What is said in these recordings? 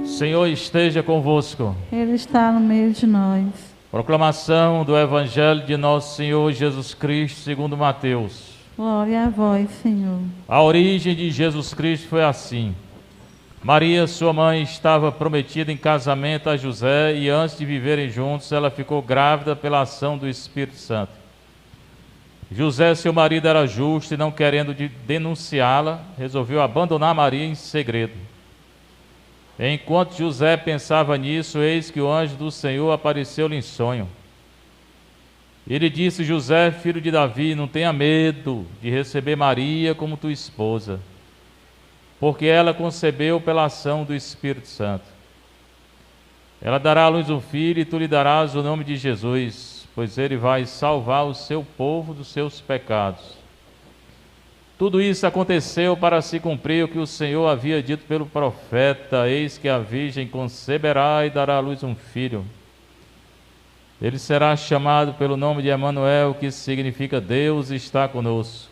Senhor esteja convosco. Ele está no meio de nós. Proclamação do Evangelho de Nosso Senhor Jesus Cristo segundo Mateus. Glória a vós, Senhor. A origem de Jesus Cristo foi assim. Maria, sua mãe, estava prometida em casamento a José e antes de viverem juntos, ela ficou grávida pela ação do Espírito Santo. José, seu marido, era justo e não querendo denunciá-la, resolveu abandonar Maria em segredo. Enquanto José pensava nisso, eis que o anjo do Senhor apareceu-lhe em sonho. Ele disse: José, filho de Davi, não tenha medo de receber Maria como tua esposa, porque ela concebeu pela ação do Espírito Santo. Ela dará à luz um filho e tu lhe darás o nome de Jesus, pois ele vai salvar o seu povo dos seus pecados. Tudo isso aconteceu para se cumprir o que o Senhor havia dito pelo profeta: eis que a virgem conceberá e dará à luz um filho. Ele será chamado pelo nome de Emanuel, que significa Deus está conosco.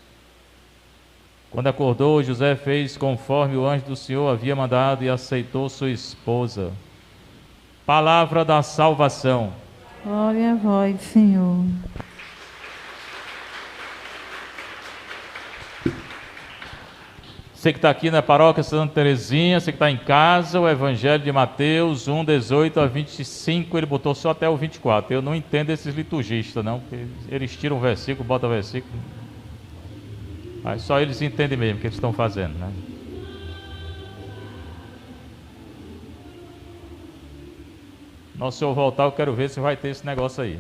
Quando acordou, José fez conforme o anjo do Senhor havia mandado e aceitou sua esposa. Palavra da salvação. Glória a vós, Senhor. Você que está aqui na paróquia Santa Teresinha, você que está em casa, o Evangelho de Mateus 1, 18 a 25, ele botou só até o 24. Eu não entendo esses liturgistas, não, porque eles tiram um versículo, botam o versículo. Mas só eles entendem mesmo o que eles estão fazendo, né? Nosso Senhor voltar, eu quero ver se vai ter esse negócio aí.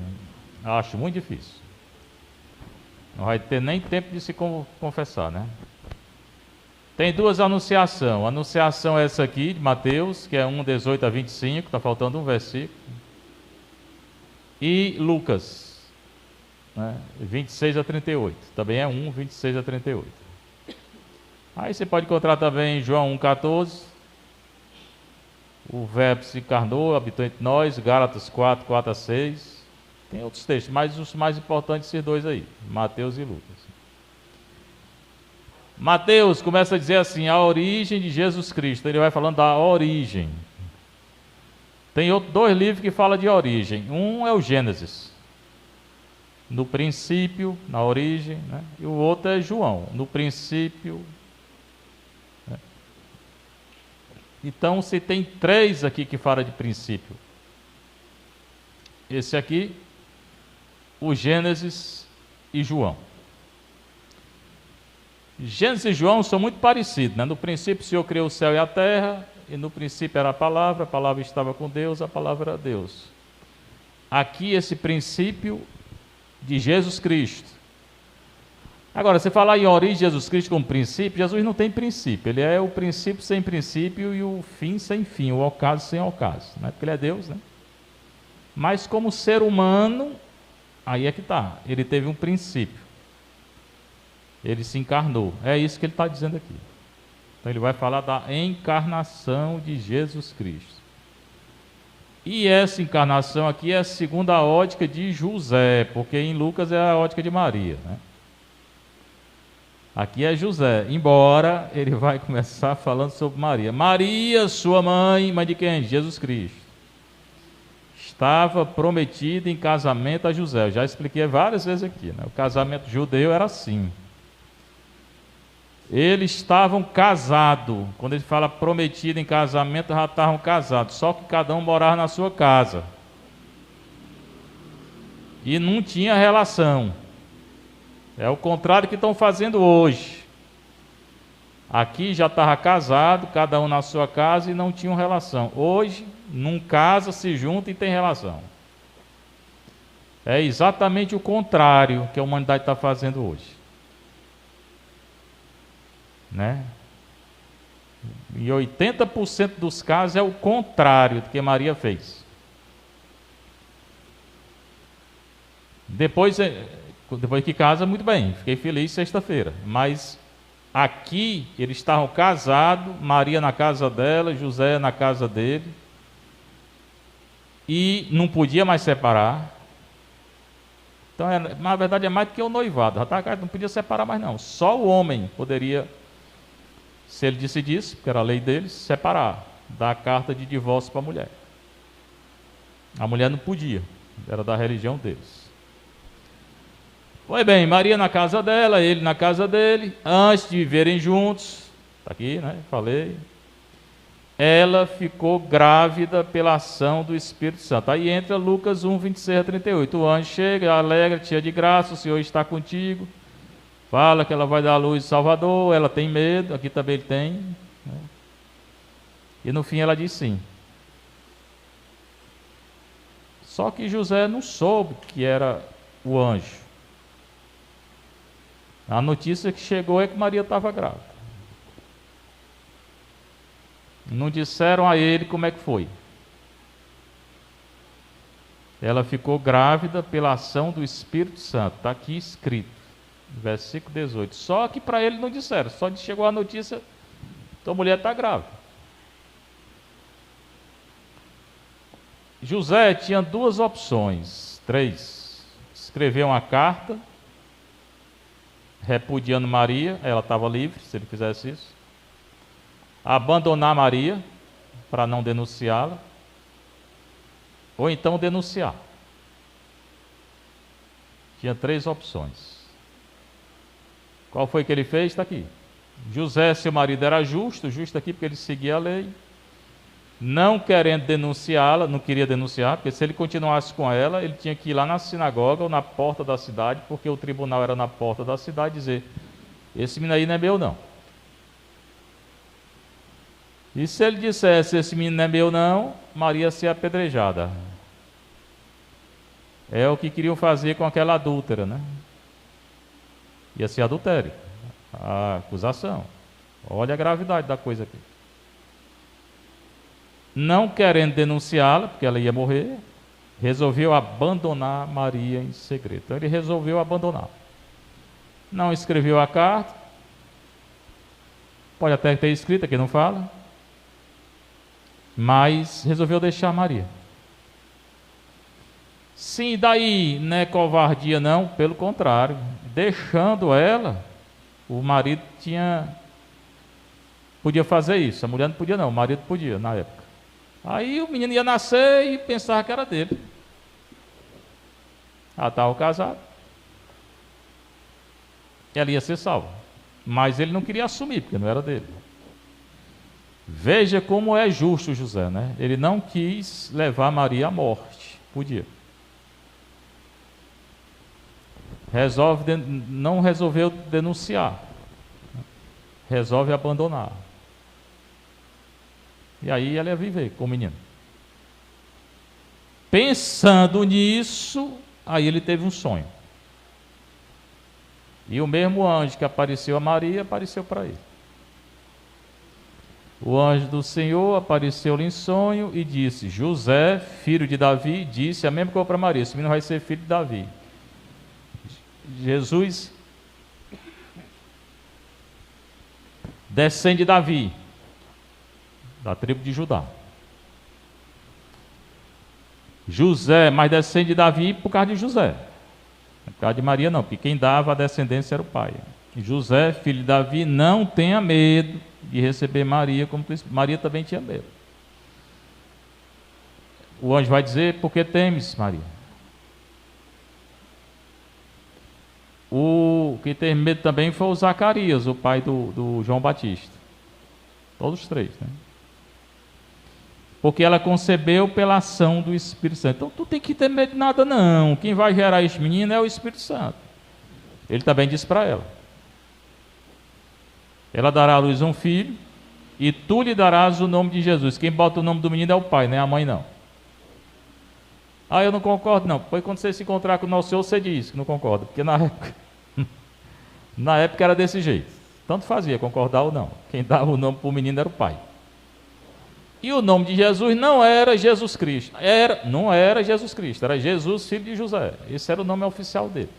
Acho muito difícil. Não vai ter nem tempo de se confessar, né? Tem duas anunciações. A anunciação é essa aqui, de Mateus, que é 1, 18 a 25, está faltando um versículo. E Lucas, né, 26 a 38, também é 1, 26 a 38. Aí você pode encontrar também João 1, 14. O Verbo se encarnou, habitou entre nós, Gálatas 4, 4 a 6. Tem outros textos, mas os mais importantes esses dois aí, Mateus e Lucas. Mateus começa a dizer assim, a origem de Jesus Cristo. Ele vai falando da origem. Tem dois livros que falam de origem. Um é o Gênesis, no princípio, na origem, né? E o outro é João, no princípio. Né? Então, se tem três aqui que falam de princípio. Esse aqui, o Gênesis e João. Gênesis e João são muito parecidos, né? No princípio o Senhor criou o céu e a terra, e no princípio era a palavra estava com Deus, a palavra era Deus. Aqui esse princípio de Jesus Cristo. Agora, você falar em origem de Jesus Cristo como princípio, Jesus não tem princípio, ele é o princípio sem princípio e o fim sem fim, o ocaso sem ocaso, né? Porque ele é Deus, né? Mas como ser humano, aí é que está, ele teve um princípio. Ele se encarnou. É isso que ele está dizendo aqui. Então ele vai falar da encarnação de Jesus Cristo. E essa encarnação aqui é segundo a ótica de José, porque em Lucas é a ótica de Maria, né? Aqui é José, embora ele vai começar falando sobre Maria. Maria, sua mãe, mãe de quem? Jesus Cristo. Estava prometida em casamento a José. Eu já expliquei várias vezes aqui, né? O casamento judeu era assim. Eles estavam casados. Quando ele fala prometido em casamento, já estavam casados. Só que cada um morava na sua casa. E não tinha relação. É o contrário que estão fazendo hoje. Aqui já estava casado, cada um na sua casa e não tinham relação. Hoje, num casa, se junta e tem relação. É exatamente o contrário que a humanidade está fazendo hoje. Né? Em 80% dos casos é o contrário do que Maria fez. Depois que casa, muito bem, fiquei feliz sexta-feira. Mas aqui eles estavam casados, Maria na casa dela, José na casa dele, e não podia mais separar. Então, na verdade, é mais do que o noivado. Não podia separar mais não. Só o homem poderia, se ele decidisse, porque era a lei deles, separar. dar a carta de divórcio para a mulher. A mulher não podia, era da religião deles. Pois bem, Maria na casa dela, ele na casa dele, antes de viverem juntos, está aqui, né? Falei. Ela ficou grávida pela ação do Espírito Santo. Aí entra Lucas 1, 26 a 38. O anjo chega, alegra, cheia de graça, o Senhor está contigo. Fala que ela vai dar à luz Salvador, ela tem medo, aqui também ele tem. Né? E no fim ela diz sim. Só que José não soube que era o anjo. A notícia que chegou é que Maria estava grávida. Não disseram a ele como é que foi. Ela ficou grávida pela ação do Espírito Santo. Está aqui escrito, versículo 18. Só que para ele não disseram. Só chegou a notícia, tua mulher está grávida. José tinha duas opções, três. Escrever uma carta repudiando Maria, ela estava livre se ele fizesse isso. Abandonar Maria para não denunciá-la, ou então denunciar. Tinha três opções. Qual foi que ele fez? Está aqui. José, seu marido, era justo aqui porque ele seguia a lei, não querendo denunciá-la, não queria denunciar, porque se ele continuasse com ela, ele tinha que ir lá na sinagoga ou na porta da cidade, porque o tribunal era na porta da cidade, e dizer, esse menino aí não é meu não. E se ele dissesse, esse menino não é meu não, Maria ia ser apedrejada. É o que queriam fazer com aquela adúltera, né? Ia ser adultério, a acusação. Olha a gravidade da coisa aqui. Não querendo denunciá-la, porque ela ia morrer, resolveu abandonar Maria em segredo. Então ele resolveu abandonar. Não escreveu a carta, pode até ter escrito, aqui não fala, mas resolveu deixar Maria. Sim, daí não é covardia não, pelo contrário, deixando ela, o marido podia fazer isso, a mulher não podia não, o marido podia na época. Aí o menino ia nascer e pensava que era dele. Ela estava casada. Ela ia ser salva. Mas ele não queria assumir, porque não era dele. Veja como é justo José, né? Ele não quis levar Maria à morte. Podia. Não resolveu denunciar. Resolve abandonar. E aí ela ia viver com o menino. Pensando nisso, aí ele teve um sonho. E o mesmo anjo que apareceu a Maria, apareceu para ele. O anjo do Senhor apareceu-lhe em sonho e disse, José, filho de Davi, disse a mesma coisa para Maria, esse menino vai ser filho de Davi. Jesus descende de Davi, da tribo de Judá. José, mas descende de Davi por causa de José. Por causa de Maria não, porque quem dava a descendência era o pai. José, filho de Davi, não tenha medo de receber Maria como príncipe. Maria também tinha medo. O anjo vai dizer, por que temes, Maria? O que teve medo também foi o Zacarias, o pai do João Batista. Todos os três, né? Porque ela concebeu pela ação do Espírito Santo. Então, tu tem que ter medo de nada não. Quem vai gerar esse menino é o Espírito Santo. Ele também disse para ela. Ela dará à luz um filho, e tu lhe darás o nome de Jesus. Quem bota o nome do menino é o pai, não é a mãe não. Ah, eu não concordo não. Depois quando você se encontrar com o nosso Senhor, você diz que não concorda. Porque na época era desse jeito. Tanto fazia, concordar ou não. Quem dava o nome para o menino era o pai. E o nome de Jesus não era Jesus Cristo. Não era Jesus Cristo, era Jesus, filho de José. Esse era o nome oficial dele.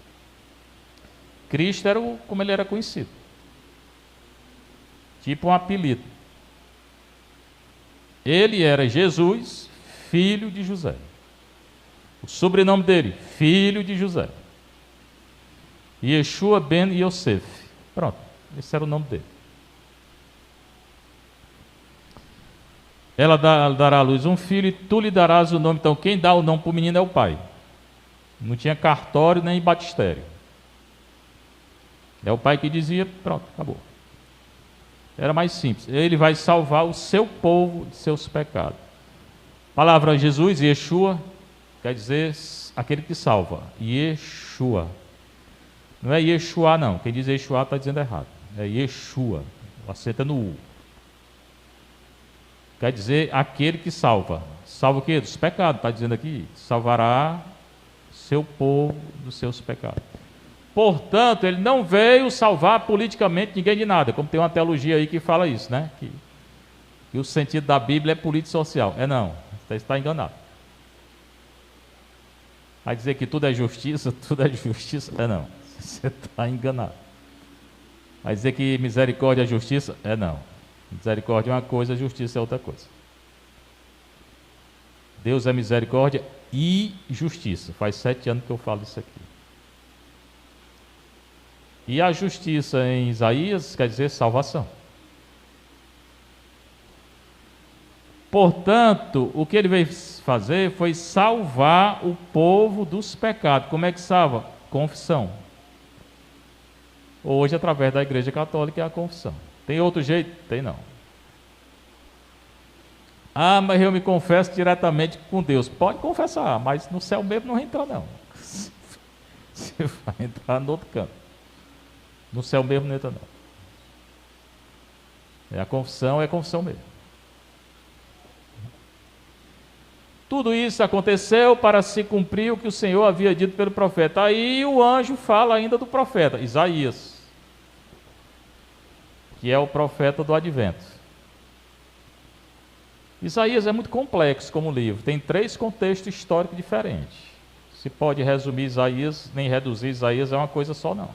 Cristo era como ele era conhecido. Tipo um apelido. Ele era Jesus, filho de José. O sobrenome dele, filho de José. Yeshua ben Yosef. Pronto, esse era o nome dele. ela dará à luz um filho e tu lhe darás o nome. Então, quem dá o nome para o menino é o pai. Não tinha cartório nem batistério. É o pai que dizia, pronto, acabou. Era mais simples. Ele vai salvar o seu povo de seus pecados. A palavra Jesus, Yeshua, quer dizer aquele que salva. Yeshua. Não é Yeshua, não. Quem diz Yeshua está dizendo errado. É Yeshua. O acento é no U. Quer dizer aquele que salva. Salva o quê? Dos pecados. Está dizendo aqui. Salvará seu povo dos seus pecados. Portanto, ele não veio salvar politicamente ninguém de nada. Como tem uma teologia aí que fala isso, né? Que o sentido da Bíblia é político-social. É não. Você está enganado. Vai dizer que tudo é justiça, tudo é justiça. É não. Você está enganado. Vai dizer que misericórdia é justiça? É não. Misericórdia é uma coisa, justiça é outra coisa. Deus é misericórdia e justiça. Faz 7 anos que eu falo isso aqui. E a justiça em Isaías quer dizer salvação. Portanto, o que ele veio fazer foi salvar o povo dos pecados. Como é que salva? Confissão. Hoje, através da Igreja Católica, é a confissão. Tem outro jeito? Tem não. Ah, mas eu me confesso diretamente com Deus. Pode confessar, mas no céu mesmo não entra não. Você vai entrar no outro canto. No céu mesmo não entra não. É a confissão mesmo. Tudo isso aconteceu para se cumprir o que o Senhor havia dito pelo profeta. Aí o anjo fala ainda do profeta, Isaías, que é o profeta do advento. Isaías é muito complexo como livro, tem 3 contextos históricos diferentes. Se pode resumir Isaías, nem reduzir Isaías, é uma coisa só não.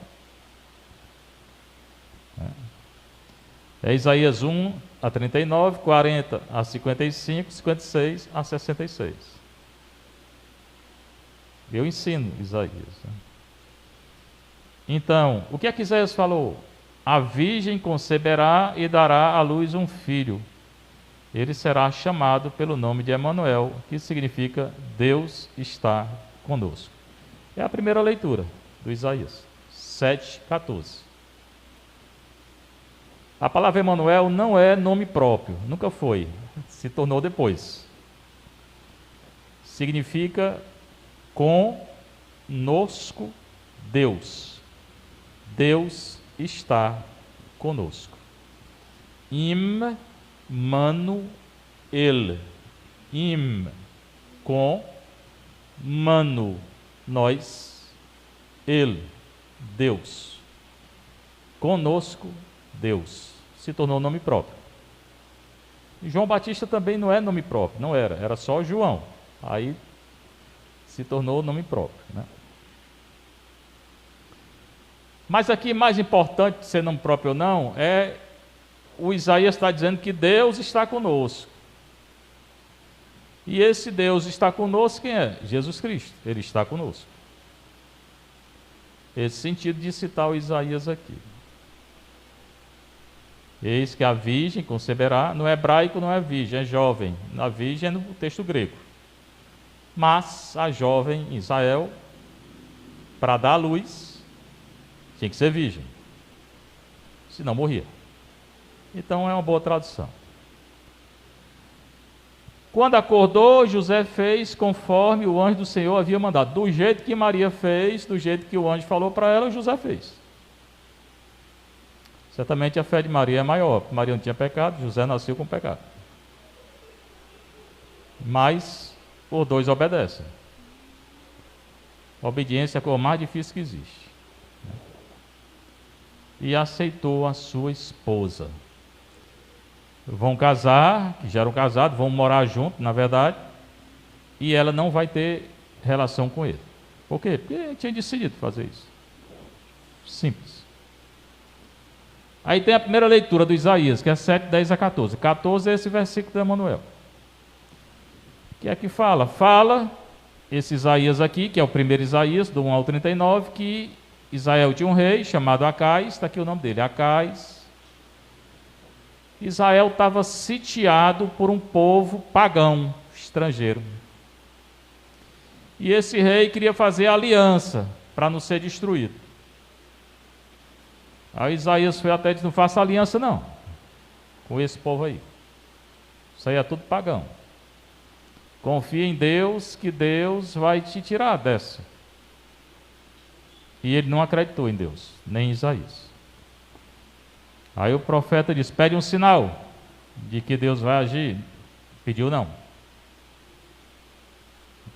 É Isaías 1 a 39, 40 a 55, 56 a 66. Eu ensino Isaías. Então, o que é que Isaías falou? A virgem conceberá e dará à luz um filho. Ele será chamado pelo nome de Emanuel, que significa Deus está conosco. É a primeira leitura do Isaías 7:14. A palavra Emanuel não é nome próprio, nunca foi, se tornou depois. Significa conosco Deus. Deus está conosco. Immanuel. Com mano, nós, ele, Deus. Conosco Deus. Se tornou nome próprio. E João Batista também não é nome próprio, não era só João. Aí se tornou nome próprio, né? Mas aqui mais importante de ser nome próprio ou não, é o Isaías está dizendo que Deus está conosco. E esse Deus está conosco, quem é? Jesus Cristo, Ele está conosco. Esse sentido de citar o Isaías aqui. Eis que a virgem conceberá, no hebraico não é virgem, é jovem. Na virgem é no texto grego. Mas a jovem em Israel, para dar à luz, tinha que ser virgem. Senão morria. Então é uma boa tradução. Quando acordou, José fez conforme o anjo do Senhor havia mandado. Do jeito que Maria fez, do jeito que o anjo falou para ela, José fez. Certamente a fé de Maria é maior, porque Maria não tinha pecado, José nasceu com pecado. Mas os dois obedecem. A obediência é a coisa mais difícil que existe. E aceitou a sua esposa. Vão casar, que já eram casados, vão morar juntos, na verdade, e ela não vai ter relação com ele. Por quê? Porque ele tinha decidido fazer isso. Simples. Aí tem a primeira leitura do Isaías, que é 7, 10 a 14. 14 é esse versículo de Emanuel. Que é que fala? Fala, esse Isaías aqui, que é o primeiro Isaías, do 1 ao 39, que Israel tinha um rei chamado Acais, está aqui o nome dele, Acais. Israel estava sitiado por um povo pagão, estrangeiro. E esse rei queria fazer aliança para não ser destruído. Aí Isaías foi até e disse: não faça aliança não, com esse povo aí. Isso aí é tudo pagão. Confia em Deus, que Deus vai te tirar dessa. E ele não acreditou em Deus, nem em Isaías. Aí o profeta disse: pede um sinal de que Deus vai agir. Pediu não.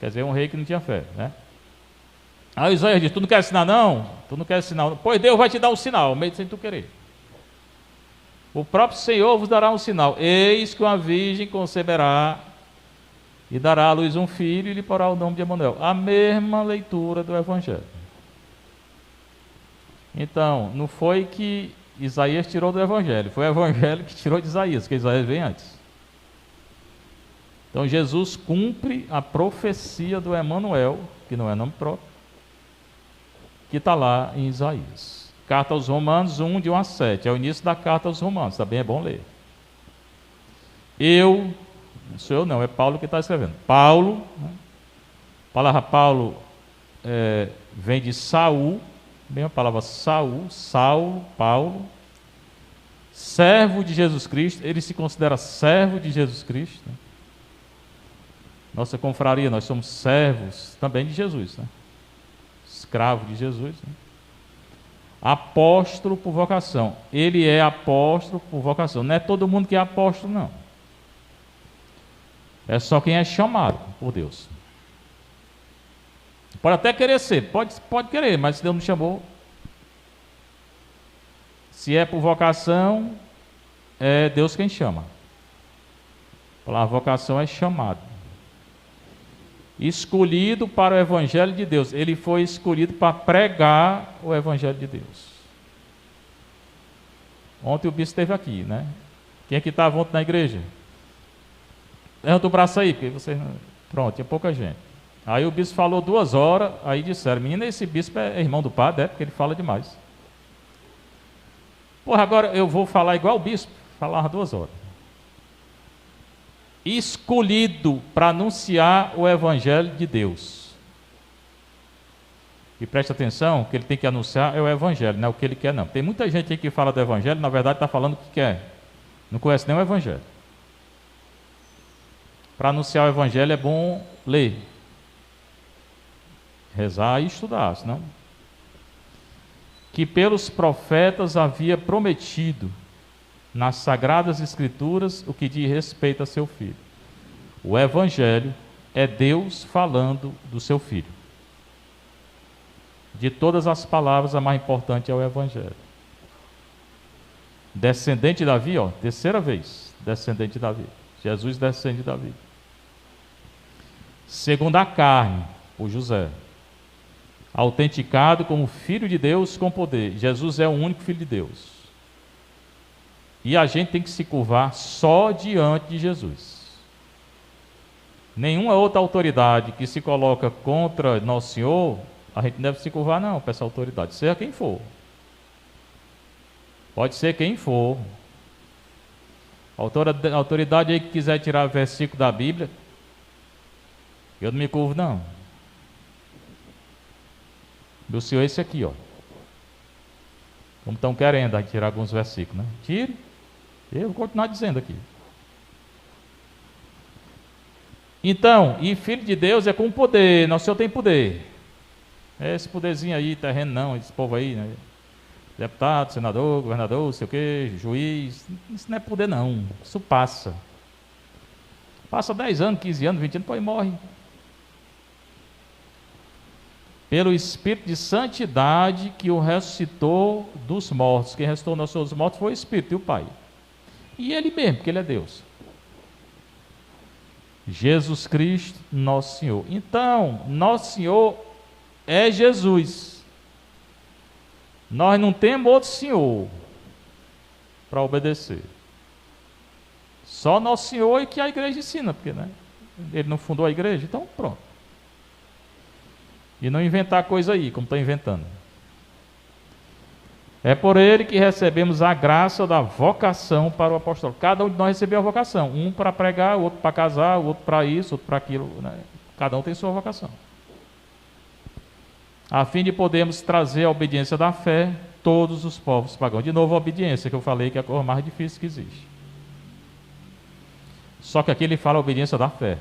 Quer dizer, um rei que não tinha fé, né? Aí Isaías disse: tu não quer sinal não? Tu não quer sinal? Pois Deus vai te dar um sinal, meio sem tu querer. O próprio Senhor vos dará um sinal. Eis que uma virgem conceberá e dará à luz um filho e lhe porá o nome de Emanuel. A mesma leitura do Evangelho. Então, não foi que Isaías tirou do Evangelho, foi o Evangelho que tirou de Isaías, porque Isaías vem antes. Então Jesus cumpre a profecia do Emanuel, que não é nome próprio, que está lá em Isaías. Carta aos Romanos 1, de 1 a 7, é o início da carta aos Romanos, também é bom ler. Não sou eu não, é Paulo que está escrevendo. Paulo, né? A palavra Paulo vem de Saul, bem a palavra Saul, Saulo, Paulo, servo de Jesus Cristo, ele se considera servo de Jesus Cristo, né? Nossa confraria, nós somos servos também de Jesus, né? Escravo de Jesus, né? Apóstolo por vocação, ele é apóstolo por vocação, não é todo mundo que é apóstolo não, é só quem é chamado por Deus. Pode até querer ser, pode querer, mas se Deus não chamou, se é por vocação, é Deus quem chama. A palavra vocação é chamado. Escolhido para o Evangelho de Deus. Ele foi escolhido para pregar o Evangelho de Deus. Ontem o bispo esteve aqui, né? Quem é que estava ontem na igreja? Levanta o braço aí, porque você... Pronto, tinha pouca gente. Aí o bispo falou 2 horas, aí disseram: menina, esse bispo é irmão do padre, porque ele fala demais. Porra, agora eu vou falar igual o bispo, falar 2 horas. Escolhido para anunciar o Evangelho de Deus. E preste atenção, o que ele tem que anunciar é o Evangelho, não é o que ele quer não. Tem muita gente aí que fala do Evangelho, na verdade está falando o que quer. Não conhece nem o Evangelho. Para anunciar o Evangelho é bom ler, rezar e estudar, senão... Que pelos profetas havia prometido nas Sagradas Escrituras o que diz respeito a seu Filho. O Evangelho é Deus falando do seu Filho. De todas as palavras, a mais importante é o Evangelho. Descendente de Davi, ó, 3ª vez, descendente de Davi. Jesus descende de Davi. Segundo a carne, por José. Autenticado como Filho de Deus com poder. Jesus é o único Filho de Deus. E a gente tem que se curvar só diante de Jesus. Nenhuma outra autoridade que se coloca contra Nosso Senhor, a gente não deve se curvar não para essa autoridade, seja quem for. Pode ser quem for. A autoridade aí que quiser tirar versículo da Bíblia, eu não me curvo não. Meu Senhor é esse aqui, ó. Como estão querendo aí tirar alguns versículos, né? Tire. Eu vou continuar dizendo aqui. Então, e Filho de Deus é com poder. Nosso Senhor tem poder. É esse poderzinho aí, terreno não, esse povo aí, né? Deputado, senador, governador, não sei o quê, juiz. Isso não é poder não. Isso passa. Passa 10 anos, 15 anos, 20 anos, depois morre. Pelo Espírito de santidade que o ressuscitou dos mortos. Quem ressuscitou Nosso Senhor dos mortos foi o Espírito e o Pai. E Ele mesmo, porque Ele é Deus. Jesus Cristo, Nosso Senhor. Então, Nosso Senhor é Jesus. Nós não temos outro Senhor para obedecer. Só Nosso Senhor e que a igreja ensina, porque né, Ele não fundou a igreja, então pronto. E não inventar coisa aí, como estão inventando. É por ele que recebemos a graça da vocação para o apostolado. Cada um de nós recebeu a vocação. Um para pregar, o outro para casar, o outro para isso, outro para aquilo. Né? Cada um tem sua vocação. A fim de podermos trazer a obediência da fé todos os povos pagãos. De novo, a obediência, que eu falei que é a coisa mais difícil que existe. Só que aqui ele fala a obediência da fé.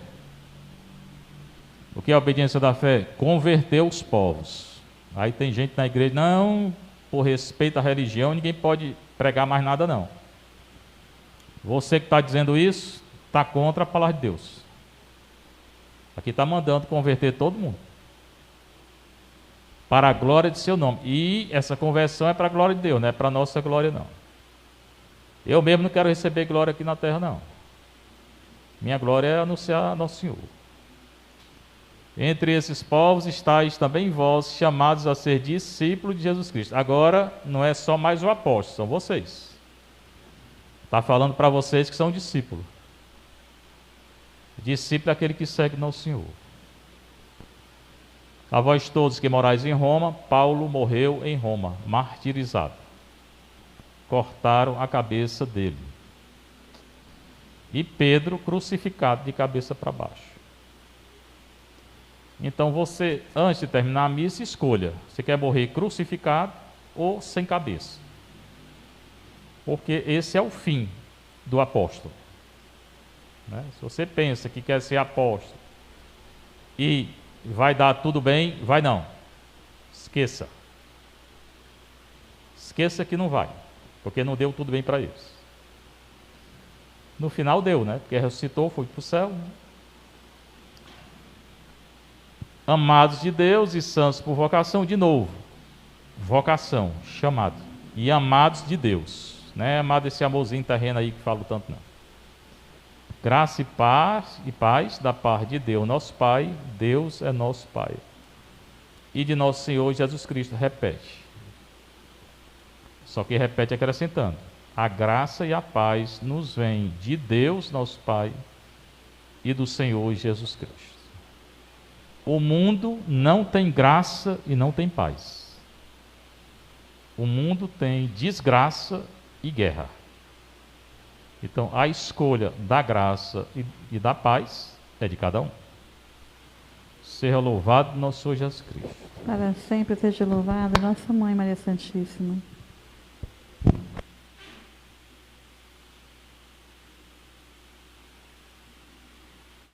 O que é a obediência da fé? Converter os povos. Aí tem gente na igreja, não, por respeito à religião, ninguém pode pregar mais nada, não. Você que está dizendo isso, está contra a palavra de Deus. Aqui está mandando converter todo mundo. Para a glória de seu nome. E essa conversão é para a glória de Deus, não é para a nossa glória, não. Eu mesmo não quero receber glória aqui na terra, não. Minha glória é anunciar a Nosso Senhor. Entre esses povos estáis também vós, chamados a ser discípulos de Jesus Cristo. Agora, não é só mais o apóstolo, são vocês. Está falando para vocês que são discípulos. Discípulo é aquele que segue Nosso Senhor. A vós todos que morais em Roma, Paulo morreu em Roma, martirizado. Cortaram a cabeça dele. E Pedro crucificado de cabeça para baixo. Então você, antes de terminar a missa, escolha. Você quer morrer crucificado ou sem cabeça? Porque esse é o fim do apóstolo. Né? Se você pensa que quer ser apóstolo e vai dar tudo bem, vai não. Esqueça. Esqueça que não vai, porque não deu tudo bem para eles. No final deu, né? Porque ressuscitou, foi para o céu. Amados de Deus e santos por vocação, de novo. Vocação, chamado. E amados de Deus. Não é amado esse amorzinho terreno aí que falo tanto, não. Graça e paz da parte de Deus, nosso Pai. Deus é nosso Pai. E de nosso Senhor Jesus Cristo. Repete. Só que repete acrescentando. A graça e a paz nos vêm de Deus, nosso Pai, e do Senhor Jesus Cristo. O mundo não tem graça e não tem paz. O mundo tem desgraça e guerra. Então, a escolha da graça e da paz é de cada um. Seja louvado nosso Senhor Jesus Cristo. Para sempre seja louvada nossa Mãe Maria Santíssima.